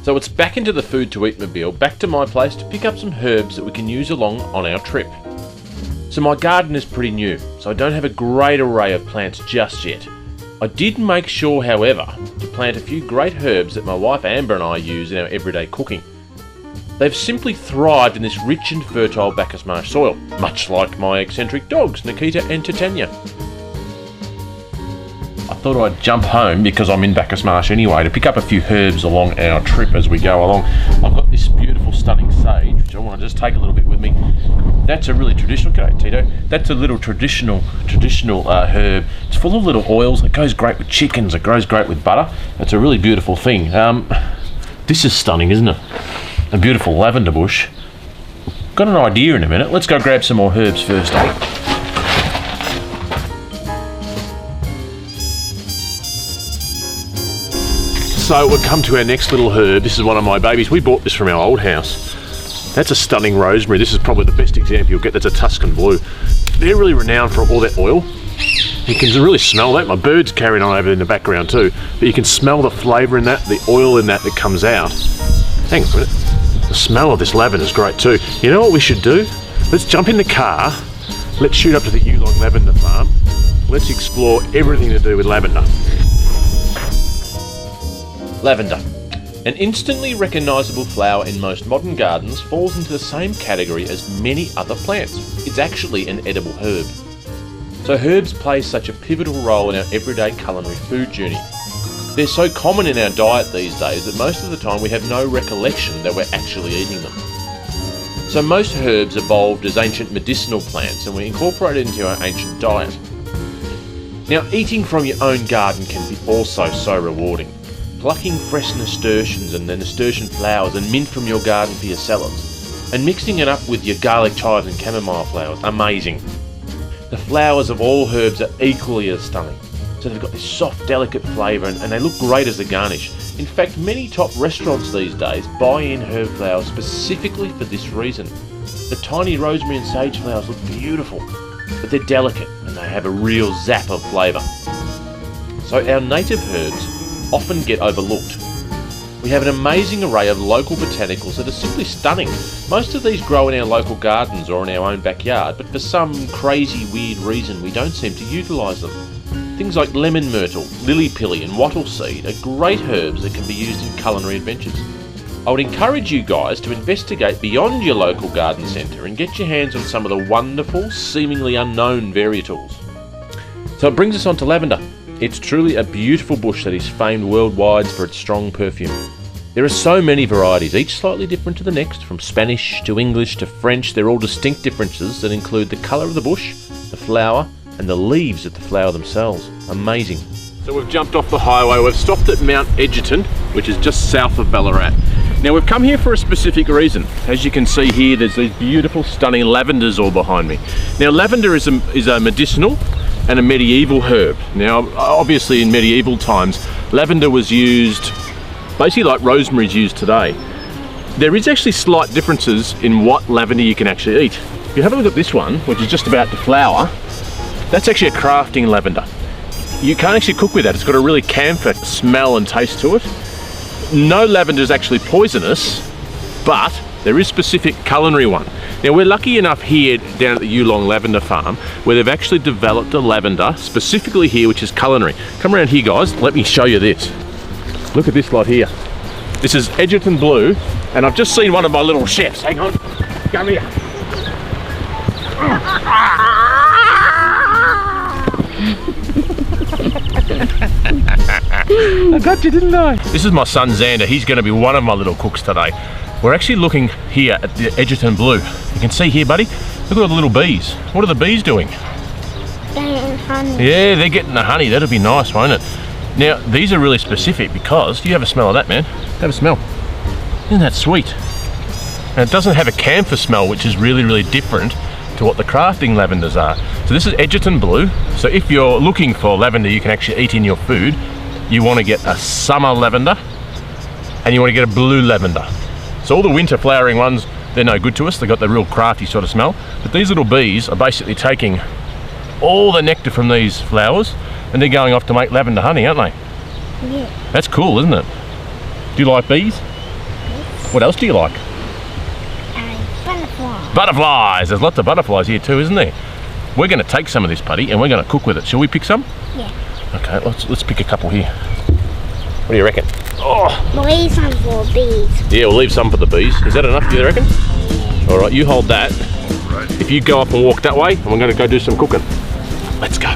So it's back into the Food to Eat mobile, back to my place to pick up some herbs that we can use along on our trip. So my garden is pretty new, so I don't have a great array of plants just yet. I did make sure, however, to plant a few great herbs that my wife Amber and I use in our everyday cooking. They've simply thrived in this rich and fertile Bacchus marsh soil, much like my eccentric dogs, Nikita and Titania. I thought I'd jump home, because I'm in Bacchus marsh anyway, to pick up a few herbs along our trip as we go along. I've got this beautiful stunning sage, which I want to just take a little bit with me. That's a really traditional, g'day Tito, that's a little traditional herb. It's full of little oils, it goes great with chickens, it grows great with butter. It's a really beautiful thing. This is stunning, isn't it? A beautiful lavender bush. Got an idea in a minute. Let's go grab some more herbs first, eh? So we've come to our next little herb. This is one of my babies. We bought this from our old house. That's a stunning rosemary. This is probably the best example you'll get. That's a Tuscan blue. They're really renowned for all that oil. You can really smell that. My bird's carrying on over in the background too. But you can smell the flavour in that, the oil in that comes out. Hang on a minute. The smell of this lavender is great too. You know what we should do? Let's jump in the car. Let's shoot up to the Yulong lavender farm. Let's explore everything to do with lavender. Lavender. An instantly recognisable flower in most modern gardens, falls into the same category as many other plants. It's actually an edible herb. So herbs play such a pivotal role in our everyday culinary food journey. They're so common in our diet these days that most of the time we have no recollection that we're actually eating them. So most herbs evolved as ancient medicinal plants and were incorporated into our ancient diet. Now, eating from your own garden can be also so rewarding. Plucking fresh nasturtiums and the nasturtium flowers and mint from your garden for your salads, and mixing it up with your garlic chives and chamomile flowers, amazing. The flowers of all herbs are equally as stunning. So they've got this soft, delicate flavour and they look great as a garnish. In fact, many top restaurants these days buy in herb flowers specifically for this reason. The tiny rosemary and sage flowers look beautiful, but they're delicate and they have a real zap of flavour. So our native herbs often get overlooked. We have an amazing array of local botanicals that are simply stunning. Most of these grow in our local gardens or in our own backyard, but for some crazy weird reason we don't seem to utilise them. Things like lemon myrtle, lily pilly and wattle seed are great herbs that can be used in culinary adventures. I would encourage you guys to investigate beyond your local garden centre and get your hands on some of the wonderful, seemingly unknown varietals. So it brings us on to lavender. It's truly a beautiful bush that is famed worldwide for its strong perfume. There are so many varieties, each slightly different to the next, from Spanish to English to French. They're all distinct differences that include the colour of the bush, the flower, and the leaves of the flower themselves. Amazing. So we've jumped off the highway, we've stopped at Mount Egerton, which is just south of Ballarat. Now we've come here for a specific reason. As you can see here, there's these beautiful, stunning lavenders all behind me. Now lavender is a medicinal and a medieval herb. Now obviously in medieval times, lavender was used basically like rosemary is used today. There is actually slight differences in what lavender you can actually eat. If you have a look at this one, which is just about to flower, that's actually a crafting lavender. You can't actually cook with that. It's got a really camphor smell and taste to it. No lavender is actually poisonous, but there is specific culinary one. Now we're lucky enough here down at the Yulong Lavender Farm where they've actually developed a lavender specifically here which is culinary. Come around here guys, let me show you this. Look at this lot here. This is Egerton Blue and I've just seen one of my little chefs. Hang on, come here. I got you, didn't I? This is my son Xander. He's going to be one of my little cooks today. We're actually looking here at the Egerton Blue. You can see here, buddy, look at all the little bees. What are the bees doing? Getting honey. Yeah, they're getting the honey. That'll be nice, won't it? Now, these are really specific because, do you have a smell of that, man? Have a smell. Isn't that sweet? And it doesn't have a camphor smell, which is really, really different to what the crafting lavenders are. So this is Egerton Blue. So if you're looking for lavender you can actually eat in your food, you want to get a summer lavender and you want to get a blue lavender. So all the winter flowering ones, they're no good to us. They've got the real crafty sort of smell. But these little bees are basically taking all the nectar from these flowers and they're going off to make lavender honey, aren't they? Yeah. That's cool, isn't it? Do you like bees? What else do you like? Butterfly. Butterflies. There's lots of butterflies here too, isn't there? We're going to take some of this, Putty, and we're going to cook with it. Shall we pick some? Yeah. Okay, let's pick a couple here. What do you reckon? Oh, We'll leave some for bees. yeah, we'll leave some for the bees. Is that enough, do you reckon? All right, you hold that. If you go up and walk that way, and we're going to go do some cooking. Let's go.